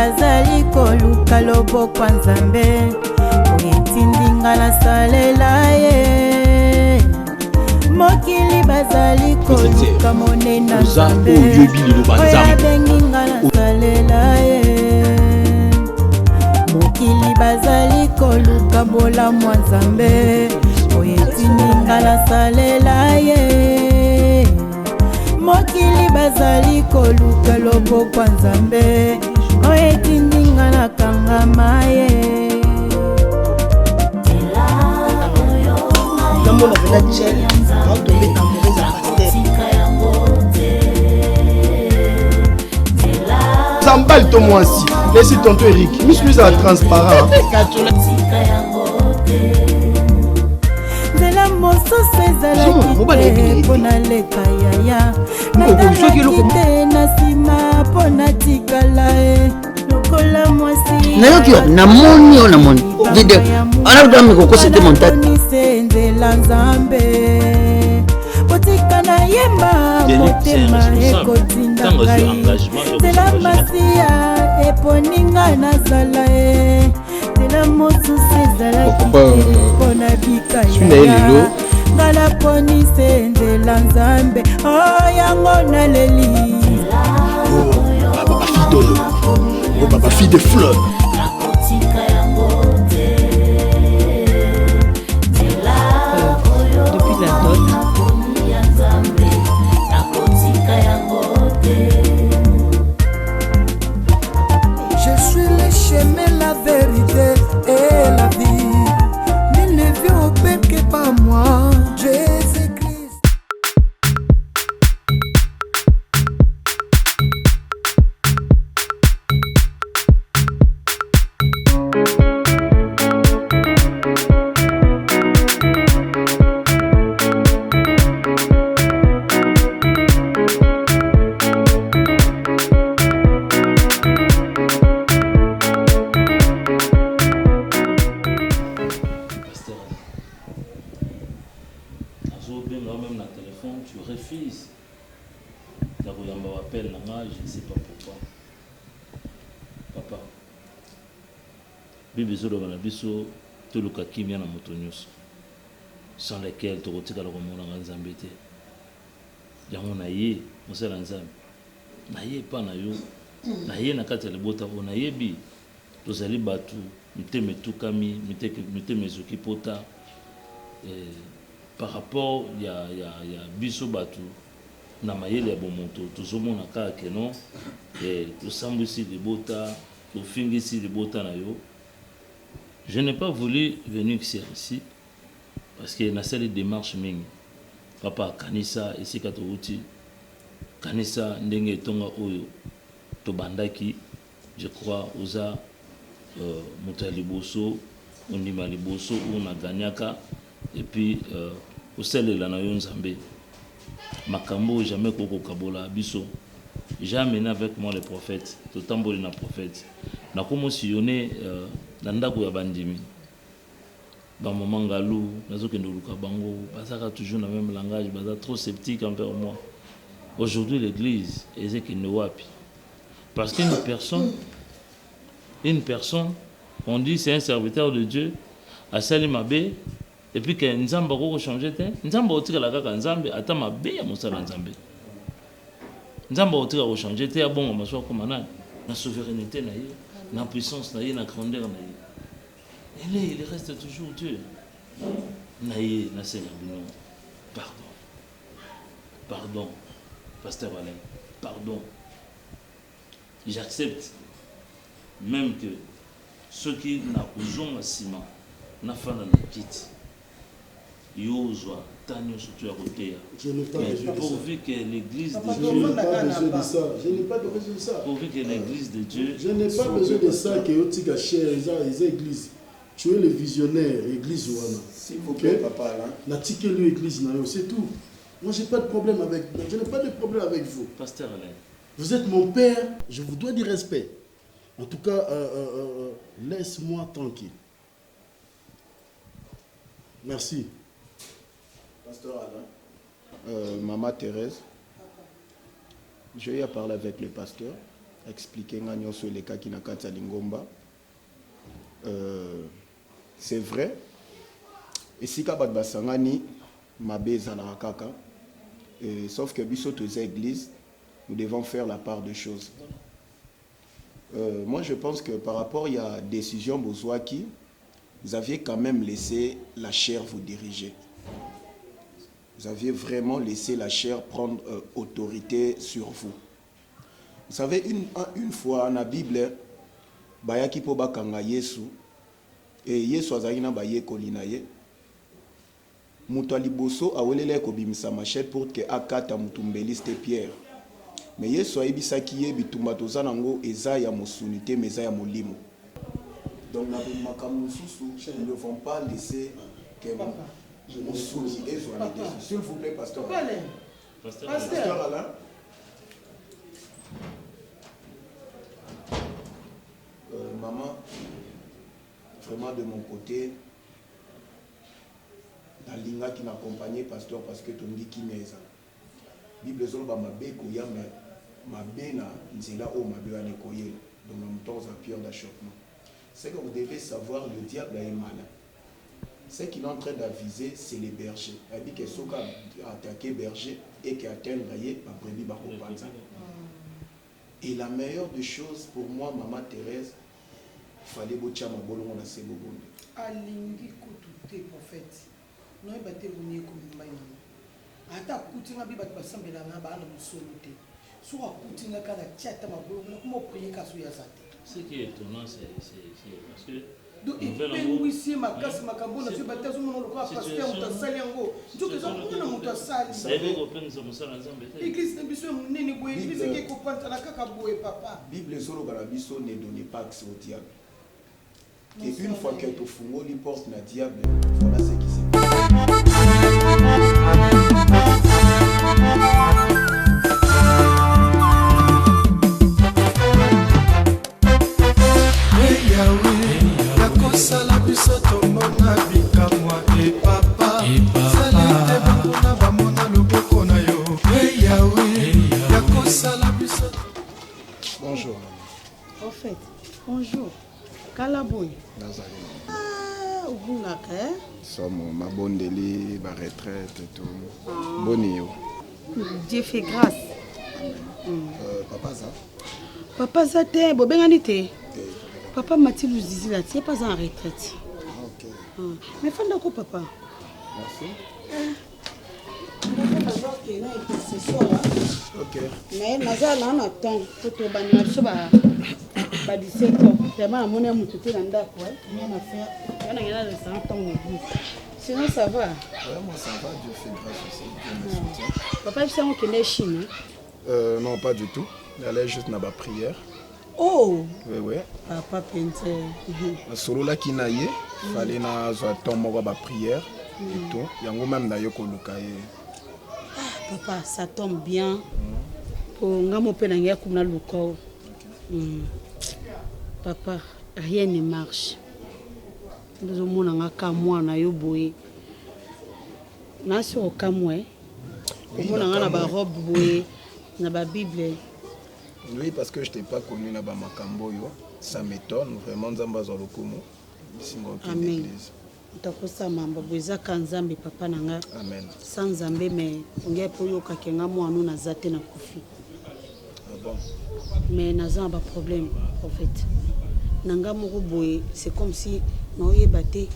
bazali koluka loboko nzambe oyetindinga na salela ye mokili bazali koluka monena nzambe oyabenginga na salela ye mokili bazali koluka bola mwa nzambe oyetindinga na salela ye mokili bazali koluka loboko nzambe oyetindinga na kangama ye namona vena tchel aotombe na mauvaise Zambal to moi aussi. Laissez tonton Eric. Miss Louise est transparent. nzela mosusu ezalaki mpo naleka yaya natalaki te na nsima mpo natikala e lokola mwasi nayoki namoni o namoni video anakuta mikokosete montate nzela nzambe botika nayemba motema ekotinda ngai nzela masiya eponinga nazala e nzela mosusu ezalaki mpo na bikayaya ngala ponise nzela nzambe oyango naleli Baba fille de fleurs. Depuis la dot. Je suis le chemin, la vérité et la vie. Nul ne vient au Père que par moi, Jésus-Christ. toluka kimia na moto nyonso sans lesquels tokotikala komonanga nzambe te yango na ye mosala nzambe na ye epa na yo na ye na kati ya libota oyo nayebi tozali bato mitema etukami mitema ezoki pota par rapport ya biso bato na mayele ya bomoto tozomona kaka keno tosambwisi libota tofingisi libota na yo. Je n'ai pas voulu venir ici parce que dans cette démarche mingi papa kanisa ici katouti kanisa ndenge tonga oyo to bandaki je crois oza moto liboso ondima liboso ona ganyaka et puis oselela na yo nzambe makambo jamais koko kabola biso jamais avec moi le prophète to tamboli na prophète na komo sillonner na ndako ya bandimi ba maman Ngalou nazokende luka bango basaka toujours na même langage baza trop sceptique envers moi. Aujourd'hui l'église ezekende wapi parce qu'une personne on dit c'est un serviteur de Dieu asali mabe et puis que nzamba ko changer te nzamba otikala kaka nzambe ata mabe ya mosala nzambe nzamba otikala ko changer te abongo maswa koma na souveraineté na ye na puissance na ye na grandeur na ye il reste toujours Dieu na ye na Seigneur bino pardon pasteur Alain pardon j'accepte même que ceux qui na kozonga sima na fana na kiti yozwa tanyo surtout à côté pourvu que l'église de Dieu je n'ai pas besoin de ça pourvu que l'église de Dieu je n'ai pas besoin de ça que otika cher les églises tu es le visionnaire église wana s'il vous plaît papa là na tike lui église na yo c'est tout. Moi j'ai pas de problème avec je n'ai pas de problème avec vous pasteur Alain vous êtes mon père je vous dois du respect en tout cas laisse-moi tranquille merci. Pasteur Alain, Maman Thérèse, je vais parler avec le pasteur. expliquer ngagnon sur les cas qui na kati lingomba. C'est vrai. Et si ka bat basangani mabeza na kaka, sauf que biso tous églises, nous devons faire la part des choses. Moi, je pense que par rapport à la décision Bozouaki, vous aviez quand même laissé la chair vous diriger. Vous aviez vraiment laissé la chair prendre autorité sur vous. Vous savez, une fois dans la Bible, bayaki po bakanga Yesu, et Yesu azalina baye kolinaye. Mutu aliboso awelele kobimisa machette pour que akata mutumbeliste Pierre. Mais Yesu ayebisaki ye bitumba tozanango eza ya mosunité mais eza ya molimo. Donc na makambo susu, nous ne devons pas laisser que Mosuni ezwa les décisions. S'il vous plaît, pasteur. Pasteur Alain. Maman, vraiment de mon côté, la linga qui m'accompagnait, pasteur, parce que tu me dis qui m'est ça. Bible zolo ba mabe ko ya mabe na nzela o mabe ane koyel. Donc en même temps ça pierre d'achoppement. C'est que vous devez savoir le diable est malin. Ce qu'il est en train d'aviser, c'est les bergers. Il dit que Soka a attaqué berger et qu'il a atteint ma brebis bakopanza. Et la meilleure des choses pour moi, maman Thérèse, il fallait bocha ma bolongo na sebobonde. Alingi kutute prophète. Non bate vuni ko mbayi. Ata kutinga bi bat basambela na ba na musolote. So kutinga kala tchata ma bolongo ko mo prier kaso ya sate. Ce qui est étonnant, c'est parce que donc il peut ici ma casse ma cambona tu batte zo mono ko pasteur mutasali yango. Njoke zo mona mutasali. C'est ko penza musala nzambe te. Église biso munene boye église qui ko panta kaka boye papa. Bible solo barabiso ne donnez pas accès au diable. Et une fois que tu fungo li porte na diable, voilà ce qui s'est passé. Bonjour. En fait, bonjour. Kalaboy. Ah, vous là, hein? Sommes ma bonne délit, ma retraite et tout. Bonne yo. Dieu fait grâce. Papa ça. Papa ça t'es, bon ben anité. Papa Mathilde Zizi là, tu es pas en retraite. Ok. Mais fin d'accord papa. Merci. Ok. Mais naza là on attend pour te bannir sur ba 17 ans. Tellement mon amour tout est dans d'accord, rien à faire. On a gagné le 100 ans l'église. Sinon ça va. Ouais, moi ça va, Dieu fait grâce aussi. Dieu me soutient. Papa il sait qu'on est Chine. Non, pas du tout. Il allait juste dans ma prière. Oh. Oui, oui. Papa Pente. Solo là qui naïe, fallait na zo tomber ma prière et tout. Yango même na yoko lukaye. Papa, ça tombe bien. Pour ngamo penangia kuna lukao. Papa, rien ne marche. Nous avons un kamwa na yo boye. Na sur kamwe. Nous avons na ba robe boye, na ba Bible. Oui, parce que je t'ai pas connu na ba makambo yo. Ça m'étonne vraiment nzamba zo lokumu. Amen. Takosa mamba boza kanzambe papa nanga. Amen. Sans nzambe mais ongia po yo kakenga mwana na zate na kofi. Ah bon. Mais naza ba problème en fait. Nanga moko boye, c'est comme si na oyebate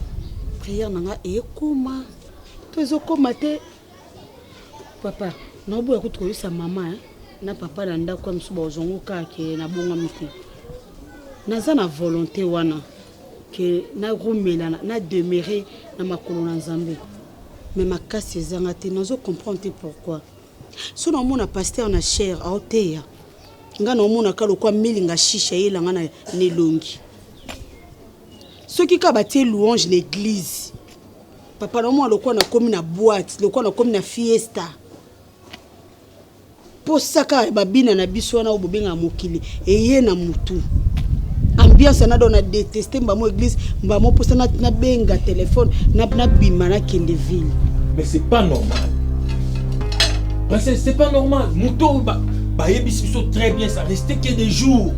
prière nanga ekoma. Tozo komate papa, na boye ko troyo sa maman na papa na ndako msuba ozongo kake na bonga mite. Naza na volonté wana. Que na romela na demeurer na makolo na Nzambe mais ma casse ezangate nazo comprendre pourquoi so na mona pasteur na cher a oteya nga na mona kalo kwa milinga shisha yela nga na nelongi soki ka batie louange l'église papa na mona lokwa na komi na boîte lokwa na komi na fiesta po saka babina na biso na obobenga mokili eye na mutu ambiance na dona détester mbamo église mbamo posa na benga téléphone na bima na kende ville. Mais c'est pas normal. C'est pas normal. Mouto très bien, ça restait que des jours.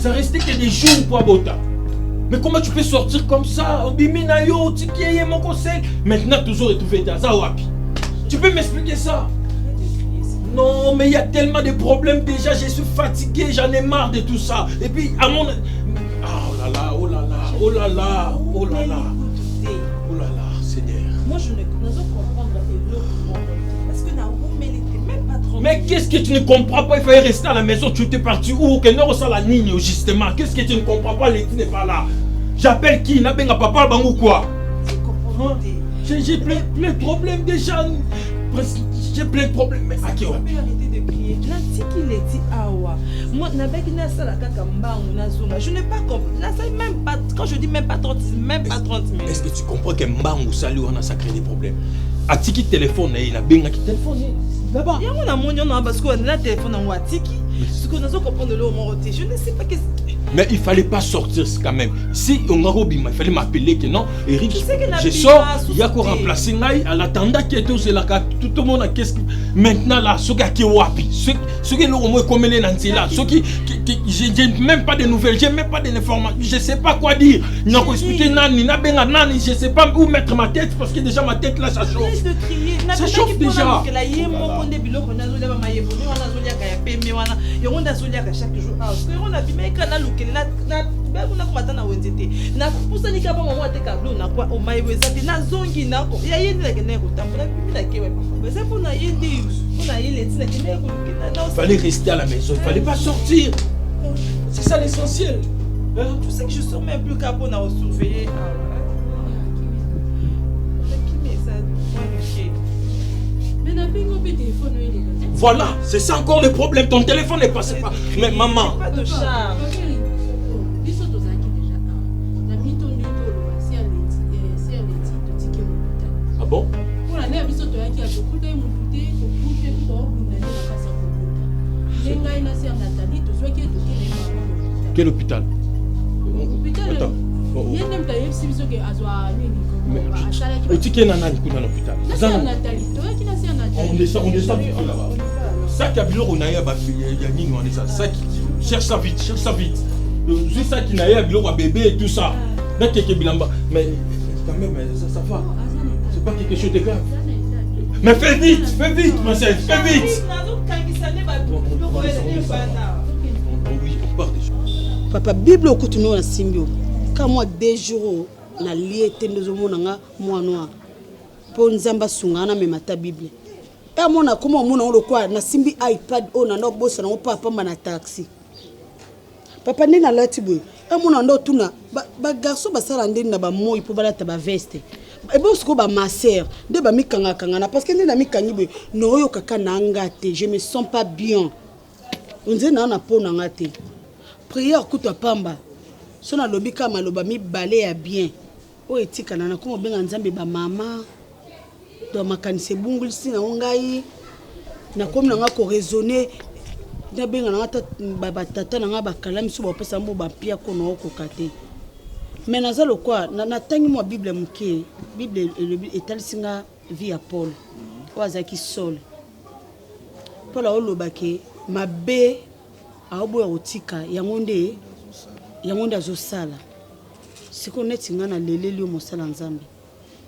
Ça restait que des jours pour Abota. Mais comment tu peux sortir comme ça? Mon conseil. Maintenant, toujours retrouvé dans Zawapi. Tu peux m'expliquer ça? Non, mais il y a tellement de problèmes déjà. Je suis fatigué, j'en ai marre de tout ça. Et puis, à mon... Oh là là, oh là là, oh là là, oh là là. Oh là là, Seigneur. Moi, je ne comprends pas parce que Naoumi n'était même pas trop. Mais qu'est-ce que tu ne comprends pas? Il fallait rester à la maison. Tu étais parti où? Que non, ça la ligne, justement. Qu'est-ce que tu ne comprends pas? L'équipe n'est pas là. J'appelle qui? N'a pas papa ou quoi? J'ai plein de problèmes déjà. J'ai plein de problèmes. Mais à qui on? Je n'ai pas compris. Même pas, quand je dis même pas 30 minutes. Est-ce que tu comprends que Mbangou Salou on a sacré des problèmes? A Tiki téléphone, il a bien qui téléphone. D'abord. Il y a un parce qu'on a un téléphone en Watiki. Ce qu'on a compris de l'eau, je ne sais pas qu'est-ce que. Mais il fallait pas sortir quand même. Si on a Robin, il fallait m'appeler que non. Eric, je je sors, il y a qu'à remplacer Naï. À l'attendant qu'il était aussi là, tout le monde a qu'est-ce que. Maintenant là, ceux qui ont wapi, ceux qui l'ont au moins comme les nantis là, ceux qui. J'ai même pas de nouvelles, j'ai même pas d'informations, je sais pas quoi dire. Il n'a pas expliqué Nani, Nani, je sais pas où mettre ma tête parce que déjà ma tête là ça chauffe. Ça chauffe déjà. Chaque jour, on a vu mes canaux qui na komata na wenzete na pusani ka ba mwa te kablo na kwa o mai wezate na zongi na ko ya yende la kene ko tambola pipi la kewe mais c'est pour na yende on a yele tsina kene ko na. Fallait rester à la maison, il fallait pas sortir. C'est ça l'essentiel. Tu sais que je sors même plus capot na surveiller. Voilà, c'est ça encore le problème. Ton téléphone n'est passé pas. Mais maman. Pas de charme. Ah bon? Quel hôpital? Attends. On descend là-bas. Ça qui a biloko na ya nini on est ça. Ça qui cherche ça vite. C'est ça qui n'a ya biloko bébé et tout ça. Là quelques bilamba. Mais quand même ça va. C'est pas quelque chose de grave. Mais fais vite, ma sœur, fais vite. On part déjà. Papa Bible okutuno na simbio. Quand moi 2 jours na lié tendezo monanga moi noir. Po nzamba sungana me mata Bible. Et mona comment mona on quoi na simbi iPad on na bossa na papa na taxi. Papa ndina lati boy. Et mona ndo tuna ba garçon ba sala ndina ba moyi po balata ba veste. Et bon ce ko ba ma sœur de ba mikanga kanga na parce que ndina mikangi boy no yo kaka na ngate je me sens pas bien. Onze na po na ngate. Prière kuta pamba. Sona lobi kama loba mi balé ya bien. O etika na ko benga nzambe ba mama. Do makanise bungul si na ngai na comme na nga ko raisonner na benga na ba tata na nga ba kalami so ba pesa mbo ba pia ko no ko kate. Mais na zalo quoi na tangi mo Bible muke Bible etalisinga vie ya Paul. Wazaki sol. Paul a olobake mabe aobo ya otika yangonde azosala. Siko neti nga na leleli o mosala nzambe.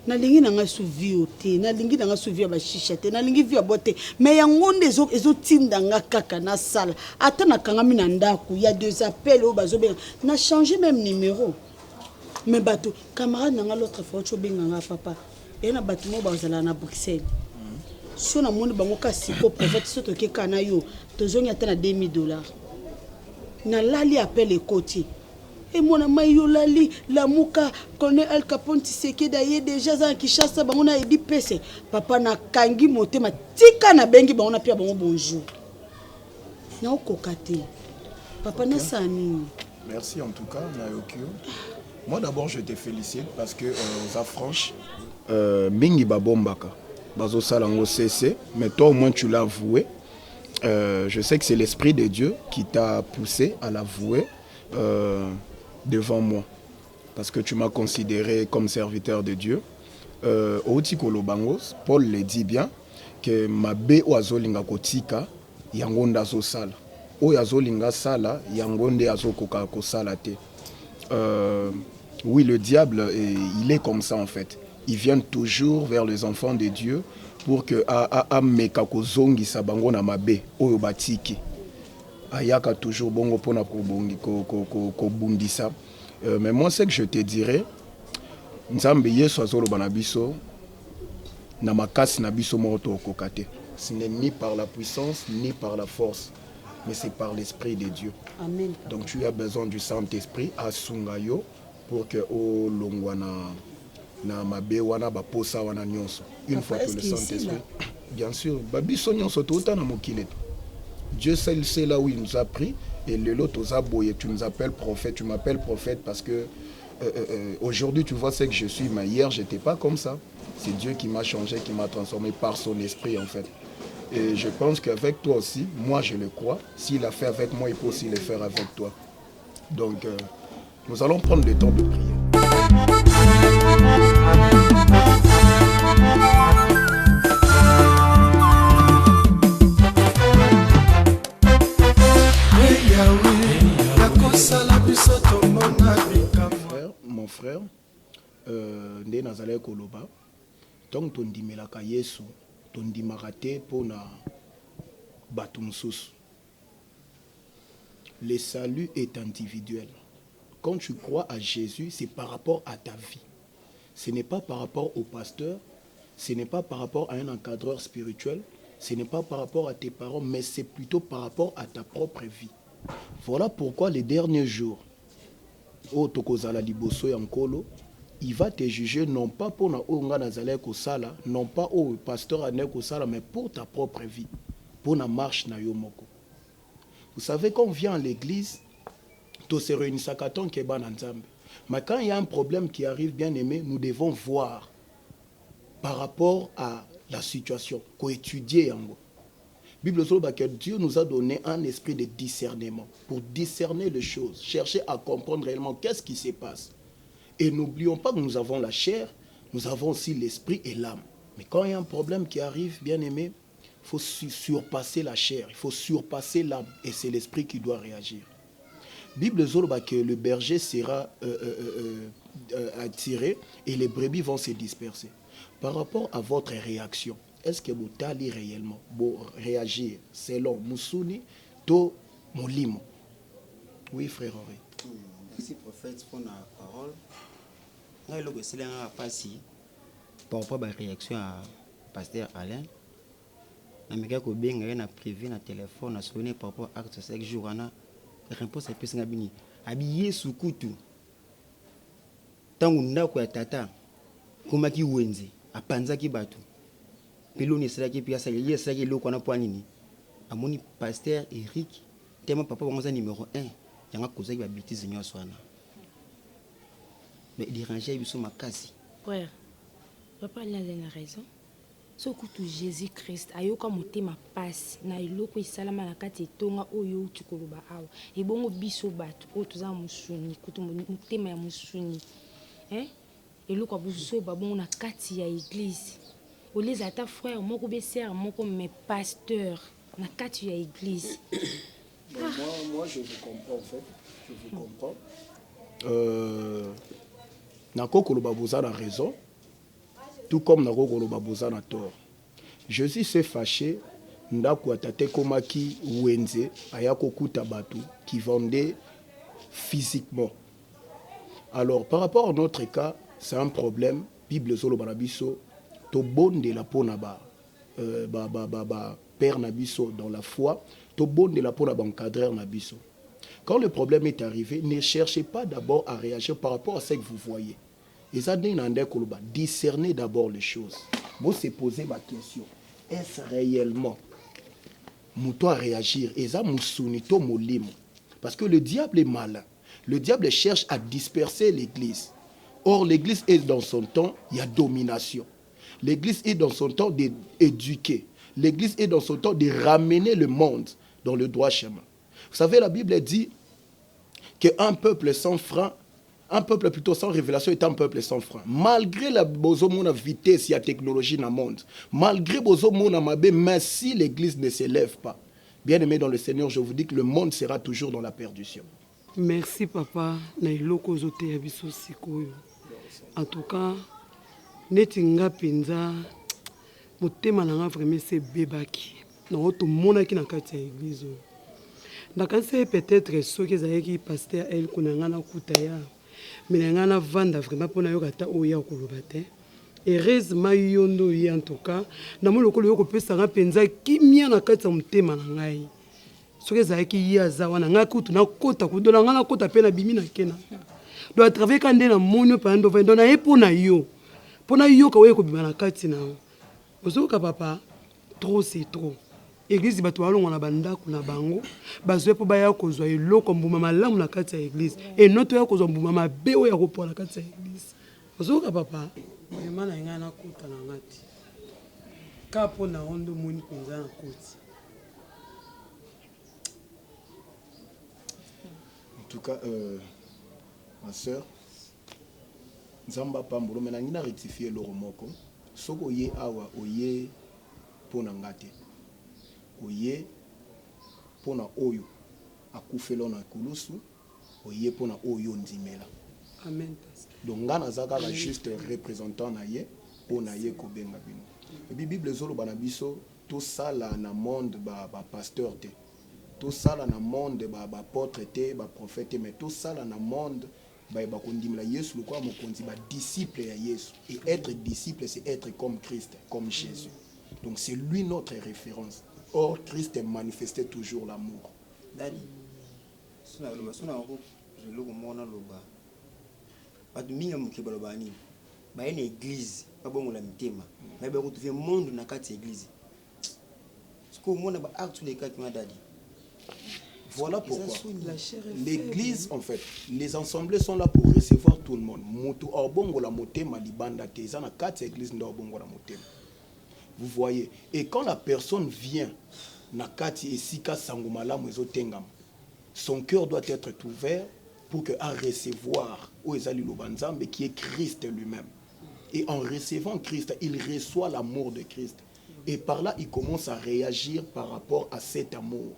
Na lingi na nga suvi te, na lingi na nga suvi ba shisha te, na lingi via bote. Mais yangonde ezotinda nga kaka na sala. Ata na kangami na ndako, il y a 2 appels au bazo ben. Na changé même numéro. Mais bato camarade na nga l'autre fois cho benga nga papa. Et na bato mo bazala na Bruxelles. So na monde bango ka siko prophète soto ke kana yo, tozongi ata na $2000. Na lali appel ekoti. Et mon ami Yolali, la mouka, connaît Al Capone, c'est que d'ailleurs déjà dans Kinshasa, on a dit PC. Papa na kangi moté ma tika na bengi, on a pu avoir bonjour. Na kokate. Papa na sani. Merci en tout cas, Nayokyo. Moi d'abord je te félicite parce que ça franche. Bingi babombaka, bazo salango cessé, mais toi au moins tu l'as avoué. Je sais que c'est l'esprit de Dieu qui t'a poussé à l'avouer. Devant moi parce que tu m'as considéré comme serviteur de Dieu. Paul le dit bien que ma bé oazolinga kotika yango nde azosala oyo azolinga sala yango nde azokoka kosala te. Oui, le diable, il est comme ça en fait. Il vient toujours vers les enfants de Dieu pour que ameka kozongi sabango na mabe oyo batiki. Ayaka toujours bongo pona ko bundisa. Mais moi c'est que je te dirais, nzambe yesu azoloba na biso na makasi na biso moto okokate. Ce n'est ni par la puissance ni par la force, mais c'est par l'esprit de Dieu. Amen. Donc tu as besoin du Saint-Esprit à Sungayo pour que o longwana na mabe wana ba posa wana nyonso. Une fois que le Saint-Esprit, bien sûr, babiso nyonso tota na mokile. Dieu seul sait là où il nous a pris et le lot aux aboyés. Tu nous appelles prophète, tu m'appelles prophète parce que aujourd'hui tu vois ce que je suis, mais hier j'étais pas comme ça. C'est Dieu qui m'a changé, qui m'a transformé par son esprit en fait. Et je pense qu'avec toi aussi, moi je le crois, s'il a fait avec moi, il peut aussi le faire avec toi. Donc nous allons prendre le temps de prier. Mon frère, nde nazalaki koloba donc tondimelaka Yesu tondimaka te mpona bato mosusu. Le salut est individuel. Quand tu crois à Jésus, c'est par rapport à ta vie. Ce n'est pas par rapport au pasteur, ce n'est pas par rapport à un encadreur spirituel, ce n'est pas par rapport à tes parents, mais c'est plutôt par rapport à ta propre vie. Voilà pourquoi les derniers jours, au Tokozala Liboso Yankolo, il va te juger non pas pour na nazale kosala, non pas au pasteur ane kosala, mais pour ta propre vie, pour la marche na yomoko. Vous savez, quand on vient à l'église, tout se réunit à Katon Keba Nzambe. Mais quand il y a un problème qui arrive, bien aimé, nous devons voir par rapport à la situation, qu'étudier en gros. Bible dit que Dieu nous a donné un esprit de discernement pour discerner les choses, chercher à comprendre réellement qu'est-ce qui se passe. Et n'oublions pas que nous avons la chair, nous avons aussi l'esprit et l'âme. Mais quand il y a un problème qui arrive, bien aimé, il faut surpasser la chair, il faut surpasser l'âme. Et c'est l'esprit qui doit réagir. Bible dit que le berger sera attiré et les brebis vont se disperser. Par rapport à votre réaction, est-ce que vous allez réellement réagir selon Mousouni, to Molimo? Oui, frère Henri. Merci, prophète, pour la parole. Je par rapport à la réaction à pasteur Alain, je suis privé na téléphone, na sonné par rapport à acte 5 jours. La réponse est plus ngabini. Habillé sous couteau. Tant qu'on a quoi tata, comme qui wenze, à panzaki batu. Peloni saki pia saki, yes saki lo kona poanini. Amoni pasteur Eric, tellement papa bonza numéro 1. Yanga koza ki ba bêtise nyonso wana. Mais déranger biso makasi. Frère, papa il a raison. Soko tu Jésus-Christ ayoka motema passe na iloko isalama na kati tonga oyo tukoloba awa. Ebongo biso bato o tuza musuni kutu motema ya musuni. Eloko abuso babongo na kati ya église. Oleza ata frère moko be sœur moko mais pasteur na kati ya église. Moi je vous comprends en fait. Je vous comprends. Nako koloba boza na raison. Tout comme Nako koloba boza na tort. Jésus s'est fâché. Ndako atate komaki wenze ayako kuta batu qui vendait physiquement. Alors par rapport à notre cas, c'est un problème. Bible zolo barabiso to bonde la pona ba père nabiso dans la foi. To bonde la pona ba encadreur nabiso. Quand le problème est arrivé, ne cherchez pas d'abord à réagir par rapport à ce que vous voyez. Et ça discernez d'abord les choses. Vous se posez ma question. Est-ce réellement mouton à réagir? Et ça moussounito molimo. Parce que le diable est malin. Le diable cherche à disperser l'église. Or, l'église est dans son temps, il y a domination. L'église est dans son temps d'éduquer. L'église est dans son temps de ramener le monde dans le droit chemin. Vous savez, la Bible dit qu'un peuple sans frein, un peuple plutôt sans révélation est un peuple sans frein. Malgré la vitesse et la technologie dans le monde, malgré la mabe, mais si l'église ne s'élève pas, Bien-aimés dans le Seigneur, je vous dis que le monde sera toujours dans la perdition. Merci papa na iloko zote ya biso sikoyo. En tout cas, netinga penza motema nanga vraiment c'est bebaki. Na oto monaki na kati ya église. Ndakanse peut-être soki ezalaki pasteur elle kunanga na kutaya. Mais ngana vanda vraiment pona yokata oya koloba te. Heureusement yondo yi en tout cas, na moloko yoko pesa nga penza kimia na kati ya motema na ngai. Soki ezalaki ye aza wana ngai kutu nakota kudola ngai nakota mpe na bimi na kena do atravers ka nde na moni opanda ovendo na ye mpo na yo kaoye kobima na kati na yo ozoyoka papa trop c'est trop église bato balongwa na bandako na bango bazwi mpo baya kozwa eloko mbuma malamu na kati ya église enoto ya kozwa mbuma mabe oyo ya kopola na kati ya église ozoyoka papa ema na ngai nakota na ngai ti ka mpo na ondo moni mpenza na koti. En tout cas, ma soeur, Nzamba Pambolo, mais n'a rectifié le remoko. Soko ye awa oye pona ngate. Oye pona oyo akufelo na kulusu, oye pona oyo nzimela. Amen. Donc ngana zaka la juste représentant na ye pona ye ko benga bino. Et puis Bible zolo banabiso tout ça là na monde ba pasteur te. Tout ça là dans le monde ba apôtre te ba prophète mais tout ça là dans le monde ba kondimla Yesu le quoi mo kondi ba disciple ya Yesu et être disciple c'est être comme Christ comme Jésus. Donc c'est lui notre référence. Or Christ manifestait toujours l'amour. Dali suna ko je le mona loba ba minga mukeba loba ni ba une église ba bongo la mitema ba ba retrouver monde na kati église. Ce que mona ba acte les quatre madadi. Voilà pourquoi l'église, en fait, les assemblées sont là pour recevoir tout le monde. Vous voyez, et quand la personne vient, son cœur doit être ouvert pour qu'à recevoir qui est Christ lui-même. Et en recevant Christ, il reçoit l'amour de Christ. Et par là, il commence à réagir par rapport à cet amour.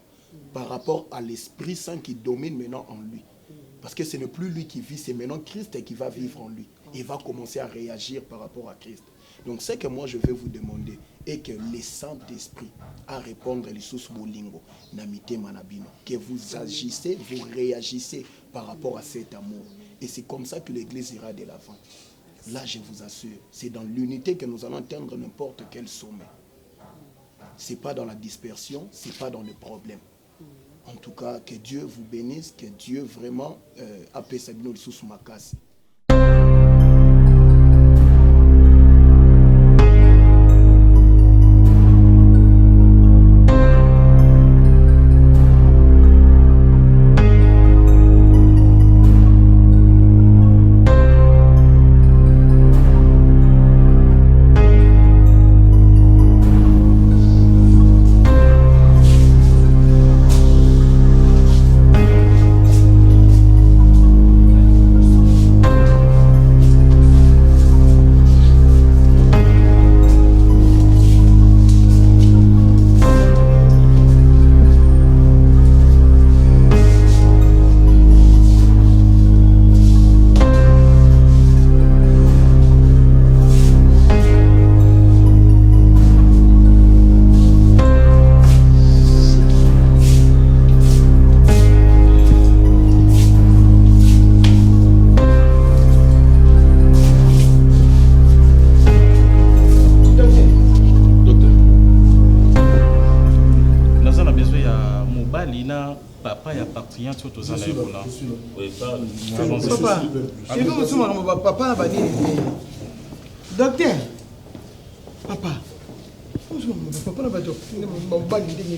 Par rapport à l'Esprit Saint qui domine maintenant en lui. Parce que ce n'est plus lui qui vit, c'est maintenant Christ qui va vivre en lui. Il va commencer à réagir par rapport à Christ. Donc ce que moi je vais vous demander est que le Saint-Esprit à répondre les sous bolingo, namite manabino, que vous agissez, vous réagissez par rapport à cet amour. Et c'est comme ça que l'Église ira de l'avant. Là je vous assure, c'est dans l'unité que nous allons atteindre n'importe quel sommet. C'est pas dans la dispersion, c'est pas dans le problème. En tout cas, que Dieu vous bénisse, que Dieu vraiment appelle Sabino sous ma casse. Papa, docteur, papa, papa, papa, il y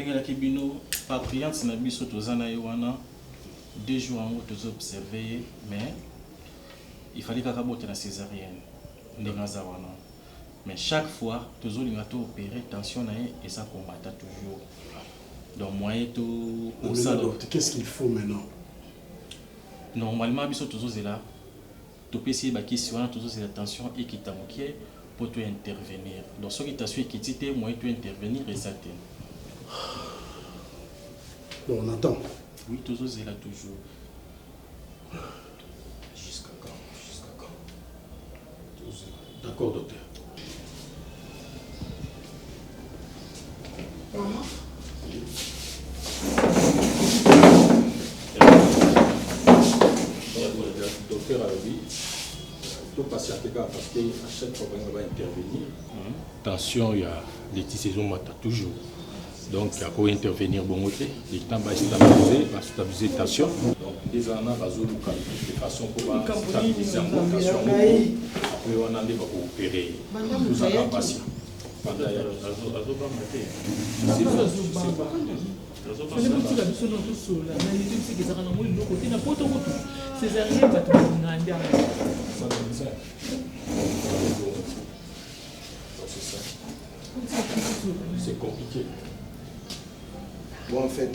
a par prière, c'est un biso tozana yowana 2 jours en haut tous observer, mais il fallait qu'à botte la césarienne, mais chaque fois tous les gâteaux opérer tension et ça combattre toujours. Donc, moyen tout au Maintenant, salon. docteur, qu'est-ce qu'il faut maintenant? Normalement, biso toujours c'est là. Tu peux essayer de si on a toujours cette attention et qui t'a manqué pour toi intervenir. Donc, ce qui t'a su qui t'était moyen de intervenir et ça t'aide. Bon, on attend. Oui, toujours c'est là toujours. Jusqu'à quand? Jusqu'à quand? D'accord, docteur. Docteur a dit, tout patienter parce qu'à chaque fois qu'on va intervenir, attention, il y a des petites saisons matin toujours. Donc, il y a quoi intervenir bon côté, les temps va stabiliser la tension. Donc, des années, va résoudre de façon pour stabiliser la tension. Après, on a des opérer. Tout ça va passer. C'est compliqué. Bon, en fait,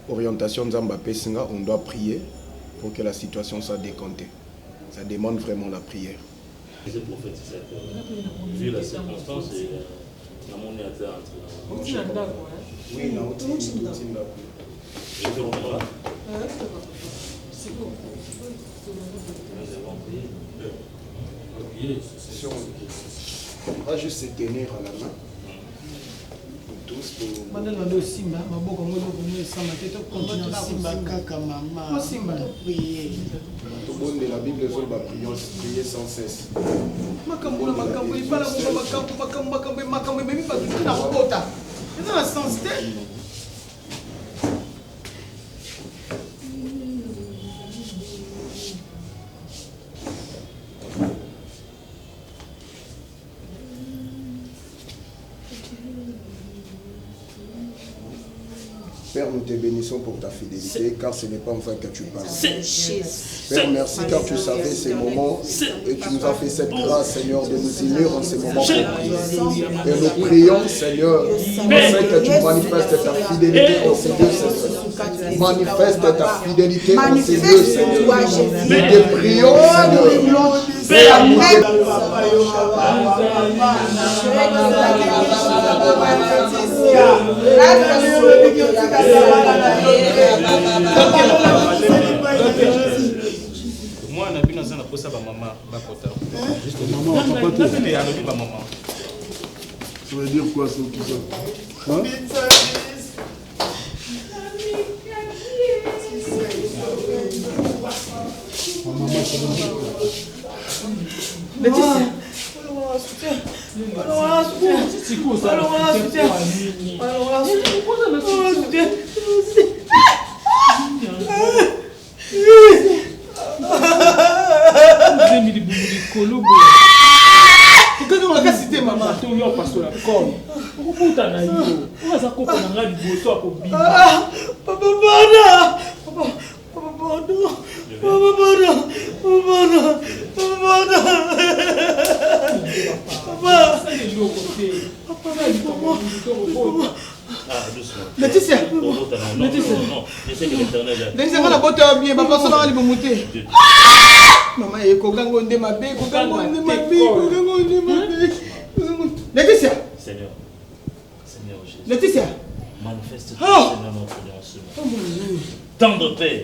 orientation Nzamba Pessinga, on doit prier pour que la situation soit décomptée. Ça demande vraiment la prière. C'est prophétisateur. Vu la circonstance, la monnaie a Oui, on va juste se tenir à la main. Tous pour... Tout bon de la Bible, prier sans cesse. Père, nous te bénissons pour ta fidélité, car ce n'est pas en vain que tu parles. Père, merci car tu savais ces moments et tu nous as fait cette grâce, Seigneur, de nous unir en ces moments pour prier. Et nous prions, Seigneur, afin que tu manifestes ta fidélité en ces lieux, Seigneur. Manifeste ta fidélité en ces lieux, Seigneur. Nous te prions, Seigneur. Père, nous te moi, on a vu dans un apôtre, maman, bakota. Juste maman, papa, tu maman. Ça veut dire quoi, ça? Hein? Maman, ça veut dire quoi? Laetitia. Non, je sais que l'éternel est. Laetitia, on a beauté bien, papa, ça va aller monter. Maman, il faut qu'on ait ma bille, faut qu'on ait ma bille. Laetitia. Seigneur Jésus. Laetitia. Manifeste Seigneur notre Dieu en ce moment. Tendre Père.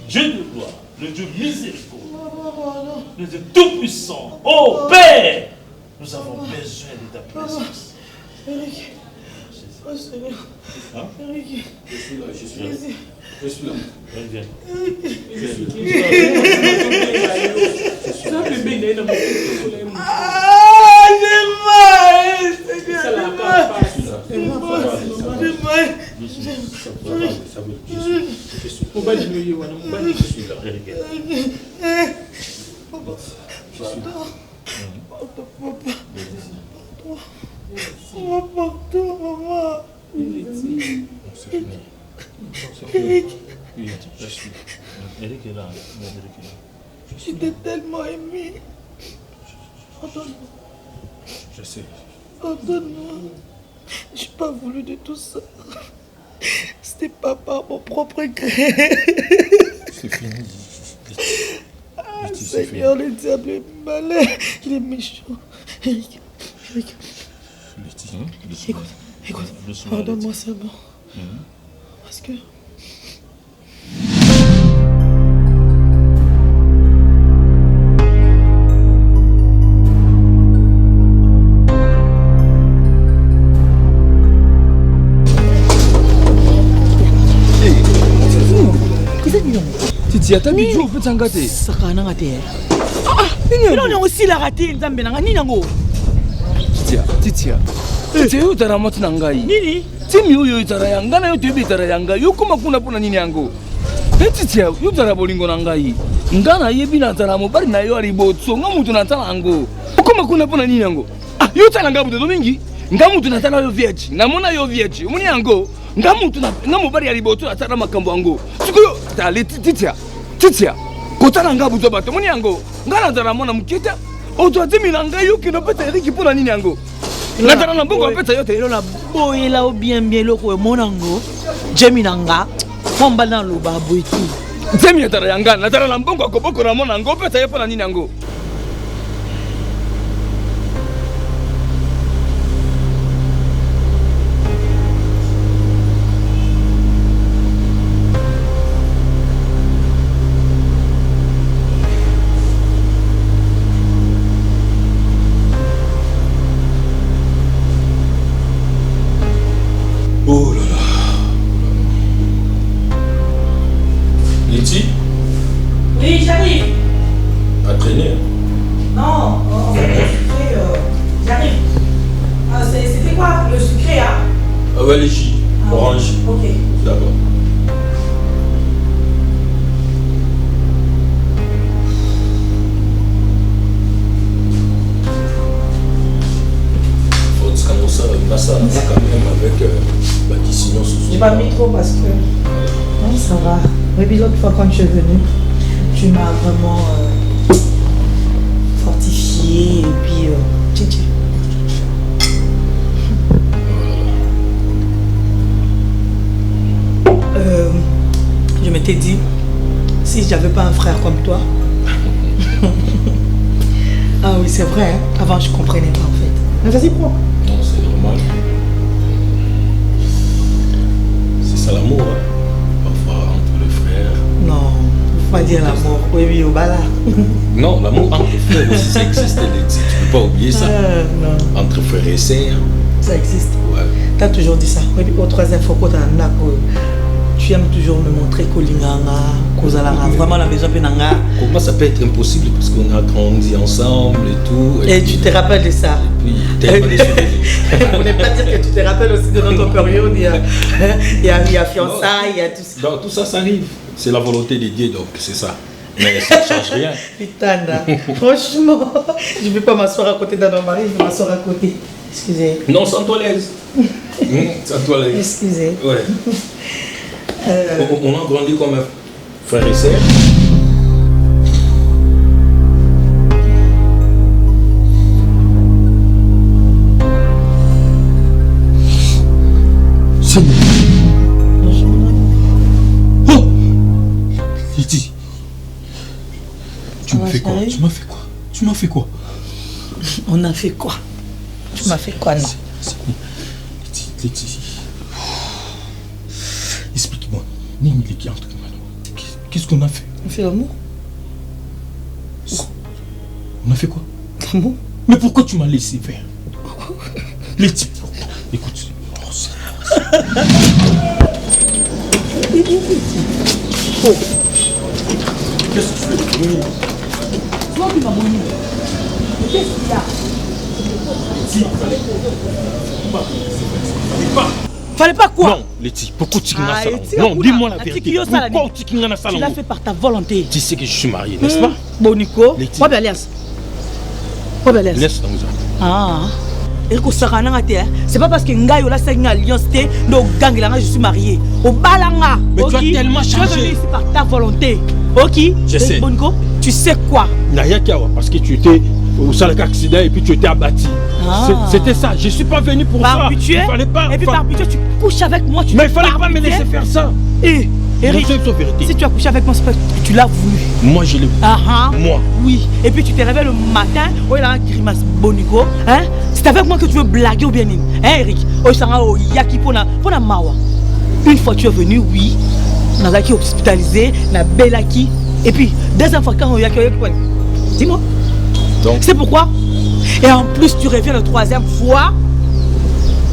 Dieu de gloire, le Dieu miséricordieux, le Dieu tout-puissant. Oh Père, nous avons besoin de ta présence. Eric. Oh Seigneur. Hein? Eric. Je suis là. Je suis là. Viens. Eric est là. Je t'ai tellement aimé. Je sais. Pardonne-moi. Je n'ai pas voulu de tout ça. C'était pas par mon propre gré. C'est fini. Seigneur, le diable est malin. Il est méchant. Eric. Écoute. Pardonne-moi seulement. Parce que... Titi, ata bijou peut s'engager. Sakana ngate. Il a aussi la raté nzambe nanga nini ngo. Titi. Titi utara moti nangai. Nini? Timi uyo utara yanga na yote bitara yanga. Yokuma kuna pona nini yango. Titi utara bolingo nangai. Ngana yebi na tara mo bari na yo ari botso ngamutu na tala ngo. Ukuma kuna pona nini yango. Ah, yutala ngabu do mingi. Ngamutu na tala yo vieji. Namona yo vieji. Umuni yango. Ngamutu na ngamubari ari botso na tala makambo yango. Tukuyo tali Titia. Kotala ngabu zo bato muni yango. Ngana tara mona muketa. Oto atimi na ngai yoki no peta Eric pona nini yango. Natala na mbongo peta yote la boye la bien loko monango. Jemi nanga. Komba na loba boiti. Jemi atara yanga natala na mbongo akoboko na mona ngo peta yepona nini yango. Oh là là. Letty? Oui, j'arrive. À traîner? Non, j'arrive. C'était quoi? Le sucré, hein? Ah ouais, les jus. Orange. Ok. D'accord. Ça quand même avec Bâtissinion sous. J'ai pas mis trop parce que... Non, ça va. Oui, puis l'autre fois quand tu es venu, tu m'as vraiment fortifié et puis... Tchitchi. Je m'étais dit, si j'avais pas un frère comme toi... Ah oui, c'est vrai, hein? Avant je comprenais pas en fait. Mais vas-y, prends. Non, c'est normal. C'est ça l'amour, hein? Parfois entre les frères. Non, faut pas dire l'amour. Oui, au bala. Non, l'amour entre frères aussi, ça existe. Tu peux pas oublier ça. Non. Entre frères et sœurs. Ça existe. Ouais. Tu as toujours dit ça. Oui, au troisième fois, tu aimes toujours me montrer que vraiment la maison penanga. Comment ça peut être impossible parce qu'on a grandi ensemble et tout. Et tu te rappelles de ça. Et puis, tellement déçu. On n'est pas dire que tu te rappelles aussi de notre période. Il y a fiançailles, il y a tout ça. Donc tout ça, ça arrive. C'est la volonté de Dieu, donc c'est ça. Mais ça ne change rien. Putain, franchement, je ne vais pas m'asseoir à côté d'un homme mari, je vais m'asseoir à côté. Excusez. Non, sens-toi l'aise. Sens-toi l'aise. Excusez. Ouais. On a grandi comme frères et sœurs. Oh Letty, tu m'as fait quoi? Tu m'as fait quoi? Tu m'as fait quoi? On a fait quoi? Tu m'as fait quoi, non? Letty. Explique-moi. Qu'est-ce qu'on a fait? On fait l'amour. On a fait quoi? L'amour. Mais pourquoi tu m'as laissé faire? Letty, écoute. Oh. Qu'est-ce que tu fais? Toi, tu m'as moni. Mais qu'est-ce qu'il y a? Fallait pas quoi? Non, Letty, pourquoi tu n'as ça? Non, dis-moi la vérité. Pourquoi tu n'as ça? Tu l'as fait par ta volonté. Tu sais que je suis marié, n'est-ce pas? Bon, Nico. Quoi, Belias? Laisse donc ça. Ah. C'est pas parce que Nga yola c'est une alliance, no gang je suis marié. Au balanga. Mais tu as tellement changé. Tu es venu ici par ta volonté. Ok? Je sais. Bongo, tu sais quoi? Naya Kawa, parce que tu étais au salak accident et puis tu étais abattu. C'était ça. Je suis pas venu pour ça. Il fallait pas. Et puis par pitié, tu couches avec moi. Mais il fallait pas me laisser faire ça. Et Eric, si tu as couché avec moi, c'est parce que tu l'as voulu. Moi, je l'ai voulu. Moi. Oui. Et puis tu te réveilles le matin, oh il a un grimace bonico. Hein? C'est avec moi que tu veux blaguer ou bien non? Hein Eric? Oh ça va au yaki pour la mawa. Une fois tu es venu, oui. Nazaki hospitalisé, na belaki. Et puis deuxième fois quand on yaki, dis-moi. Donc. C'est pourquoi? Et en plus tu reviens la troisième fois.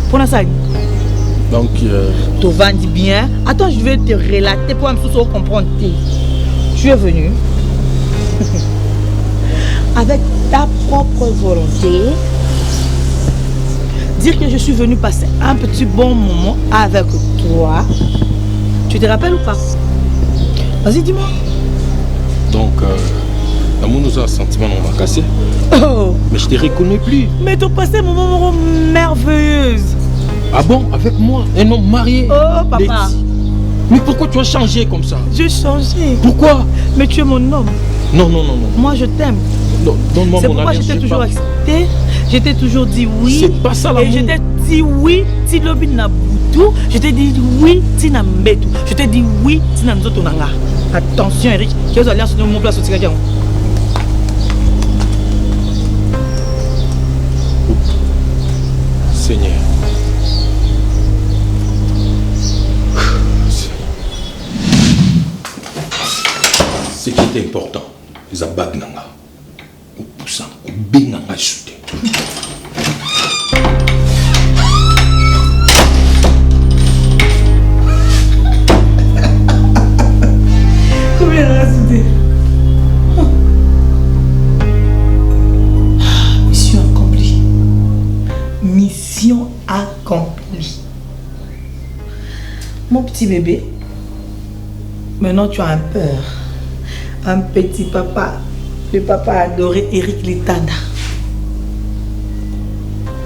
Pour la salle. Donc. Tovan dit bien. Attends, je vais te relater pour me comprendre. Tu es venu avec ta propre volonté dire que je suis venu passer un petit bon moment avec toi. Tu te rappelles ou pas? Vas-y, dis-moi. Donc, l'amour nous a un sentiment, on m'a cassé. Oh. Mais je te reconnais plus. Mais tu as passé un moment merveilleux. Ah bon? Avec moi? Un homme marié? Oh, papa. Mais pourquoi tu as changé comme ça? J'ai changé. Pourquoi? Mais tu es mon homme. Non. Moi, je t'aime. Donne-moi c'est mon pourquoi avis. je t'ai toujours accepté. Je t'ai toujours dit oui. C'est pas ça l'amour. Et je t'ai dit oui, ti lobi na butu. Je t'ai dit oui, ti na mbetu. Je t'ai dit oui, ti na nzoto nanga. Attention, Eric. Tu vas aller sur mon place au Tigadian. Seigneur. Ce qui était important, les abag nanga. Ou poussant, ou benanga chuté. Combien de rajouté? Mission accomplie. Mission accomplie. Mon petit bébé, maintenant tu as un peur. Un petit papa, le papa adoré Eric Litanda.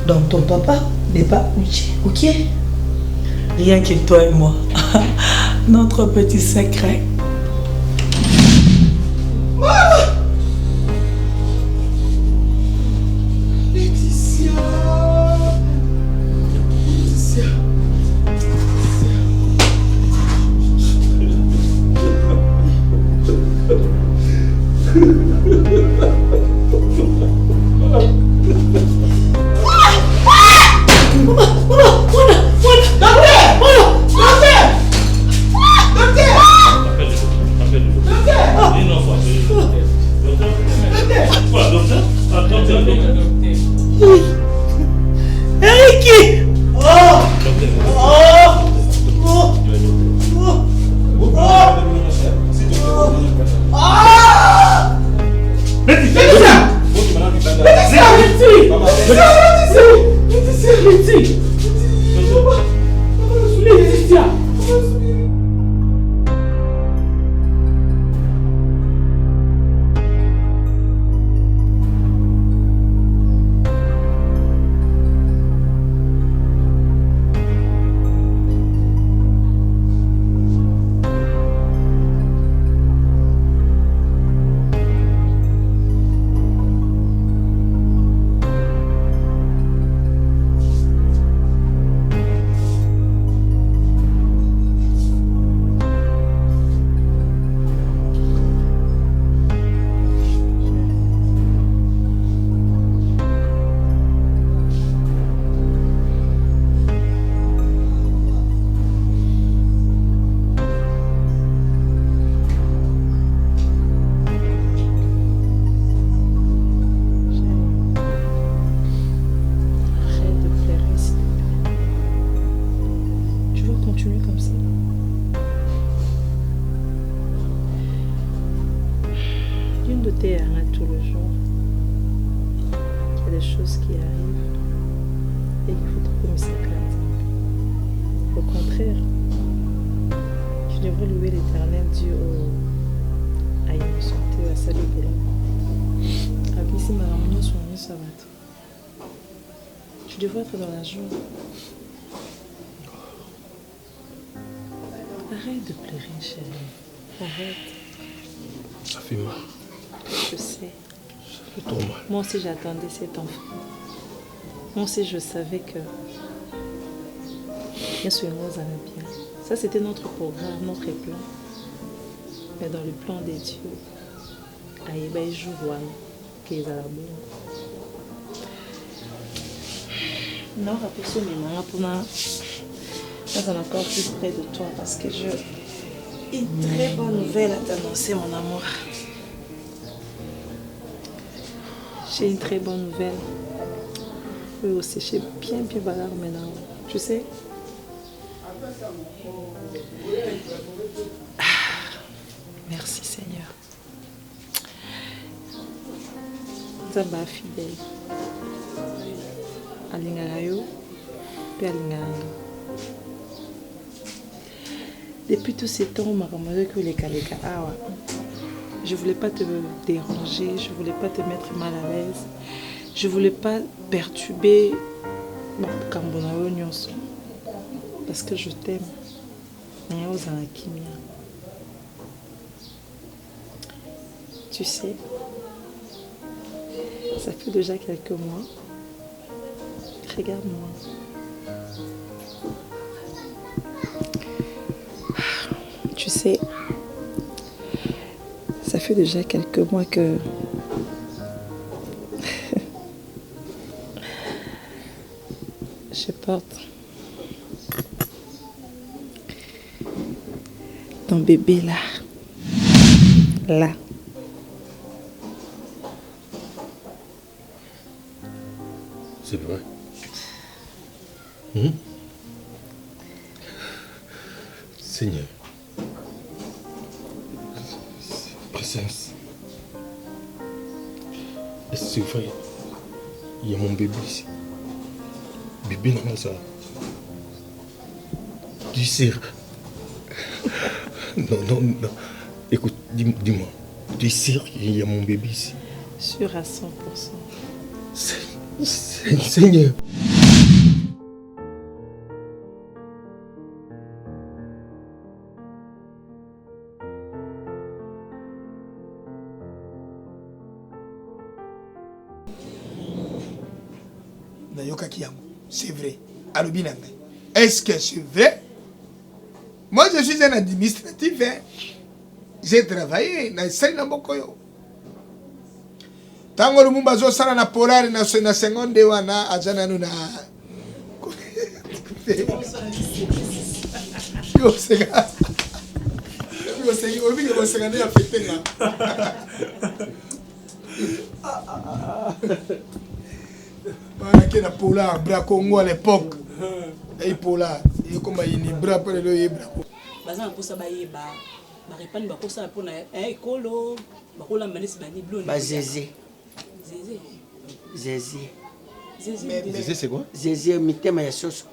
Donc ton papa n'est pas Uche, ok? Rien que toi et moi. Notre petit secret. Laetitia. Eric! Tout le jour, qu'il y a des choses qui arrivent et qu'il faut trouver sa carte. Au contraire, tu devrais louer l'Éternel Dieu à une santé, à sa libre. Ici, ma harmonie sur le sabbat. Tu devrais être dans la joie. Arrête de pleurer, chérie. Arrête. Ça fait mal. Je sais. Ça C'est trop mal. Moi aussi, j'attendais cet enfant. Moi aussi, je savais que... Bien sûr, nous allons bien. Ça, c'était notre programme, notre plan. Mais dans le plan des dieux, Aïeba et Jourouane, qui est à la bonne. Non, rappelle-toi, mais pour moi, je suis encore plus près de toi parce que j'ai une très bonne nouvelle à t'annoncer, mon amour. J'ai une très bonne nouvelle. Oui, aussi, j'ai bien valeur maintenant. Tu sais? Merci, Seigneur. Zamba fidèle. Alingarayo, puis Alingarayo. Depuis tous ces temps, je ne voulais pas te déranger, je ne voulais pas te mettre mal à l'aise, je ne voulais pas perturber parce que je t'aime. Tu sais, ça fait déjà quelques mois. Regarde-moi. Tu sais, ça fait déjà quelques mois que... je porte ton bébé là. Là. C'est vrai. Seigneur, présence. Est-ce que vrai? Il y a mon bébé ici. Bébé n'a pas ça. Tu sais. Non. Écoute, dis-moi. Tu es sûr qu'il y a mon bébé ici? Sûr à 100%. Seigneur. C'est vrai. Est-ce que c'est vrai? Moi, je suis un administratif. Hein? J'ai travaillé dans le Sénat. Tango le mumbazo sana na polari na seconde wana ajana nuna. Yo sega. Yo sega, obi ke sega ne affecté là. Voilà qui na polar bra Congo à l'époque. Et polar, et comme il ni bra pour le yebra. Bazana pour ça ba yeba. Ba répandre ba ko ça pour na ekolo, ba ko la manisi ba ni bleu. Ba Zézé. Zézé. Zézé, c'est quoi? Zézé, mitema ya soso.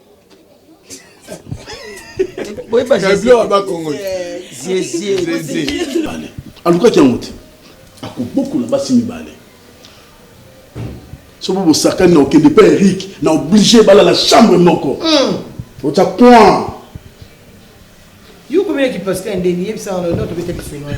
Oui, bah Zézé. Zézé. En tout cas, tu as honte. À beaucoup là-bas, c'est Mibale. Si vous savez que le père Eric n'a obligé de la chambre. Faut que tu aies you combien qui passe qu'un dénier, ça, on a notre petit finnois.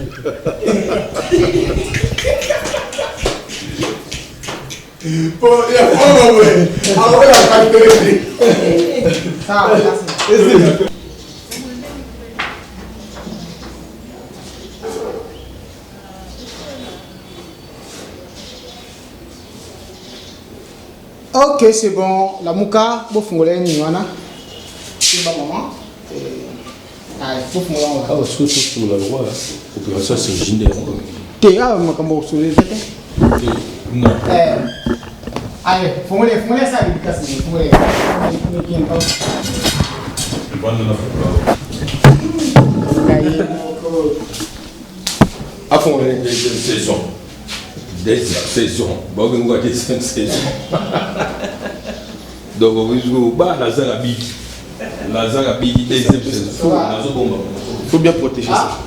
Ok, c'est bon. La mouka, vous fungolez ni wana. C'est bon maman. Ah, faut fungolez. Ah, parce que c'est pour la loi, opération c'est générale. T'es ah, ma kambo sur les têtes. Non. Allez, fungolez ça avec casse, fungolez. Ah, fungolez des saisons. Des saisons. Bon, on va dire 5 saisons. Donc, on va dire que la Zarabi, deuxième saison. Il faut bien protéger ça.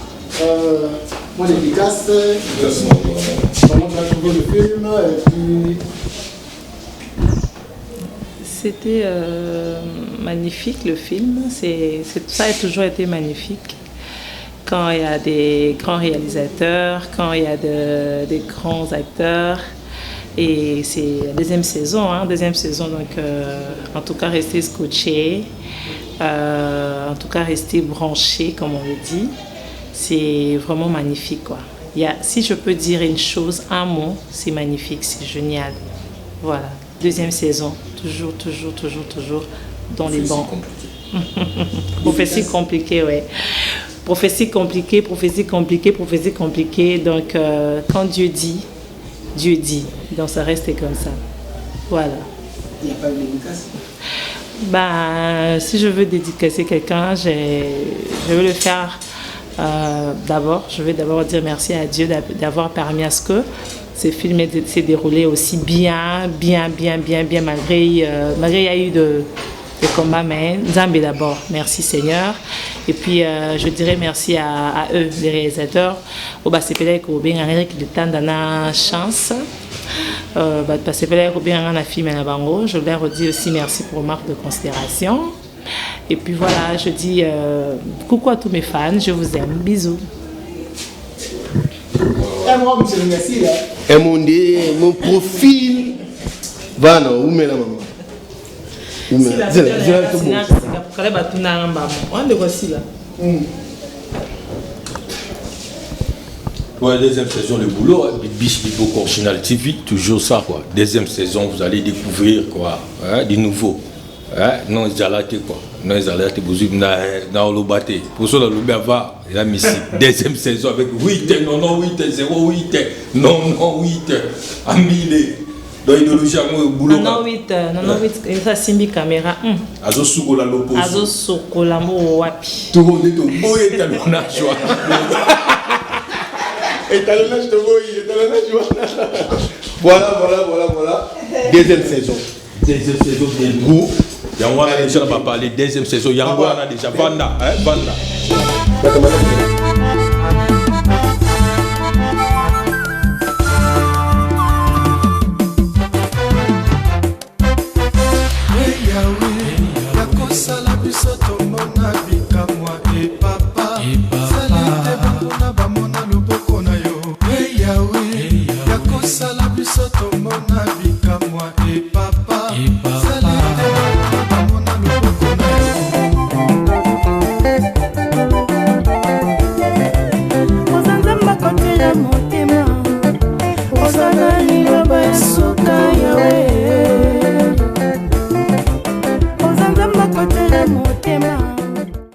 Moi, les dédicaces, comment tu as trouvé le film et puis... C'était magnifique le film, ça a toujours été magnifique. Quand il y a des grands réalisateurs, quand il y a des grands acteurs, Et c'est la deuxième saison, donc en tout cas restez scotchés, en tout cas restez branchés comme on le dit. C'est vraiment magnifique quoi. Si je peux dire une chose, un mot, c'est magnifique, c'est génial. Voilà, deuxième saison, toujours dans les bancs. Prophétie compliquée, ouais. Prophétie compliquée. Donc, quand Dieu dit. Donc, ça reste comme ça. Voilà. Il n'y a pas de dédicace? Si je veux dédicacer quelqu'un, je vais le faire d'abord. Je vais d'abord dire merci à Dieu d'avoir permis à ce que ce film s'est déroulé aussi bien, malgré il y a eu de combats, mais Nzambe d'abord. Merci Seigneur. Et puis je dirais merci à eux, les réalisateurs. C'est peut-être que bien de temps dans chance. Parce que peut-être que bien un film à Bango. Je leur dis aussi merci pour marque de considération. Et puis voilà, je dis coucou à tous mes fans, je vous aime, bisous. Et mon profil va non, où met la maman? Ouais, deuxième saison, le boulot, Biche Bibo Original TV, toujours ça quoi. Deuxième saison, vous allez découvrir quoi, du nouveau. Non, ils allaient quoi. Non, ils allaient vous dans le bâté. Pour ça, le Berva, il a mis deuxième saison avec 8, non, 8, 0, 8, non, 8, à 1000. Donc, idéologie à moi, boulot. Non, 8, il a simbi caméra. Azo Sukola l'opposé. Azo Sukola mo wapi. Tout le monde est au beau étalonnage. Étalonnage de beau, étalonnage. Voilà. Deuxième saison de goût. Yangwana déjà va parler deuxième saison. Yangwana déjà Vanda.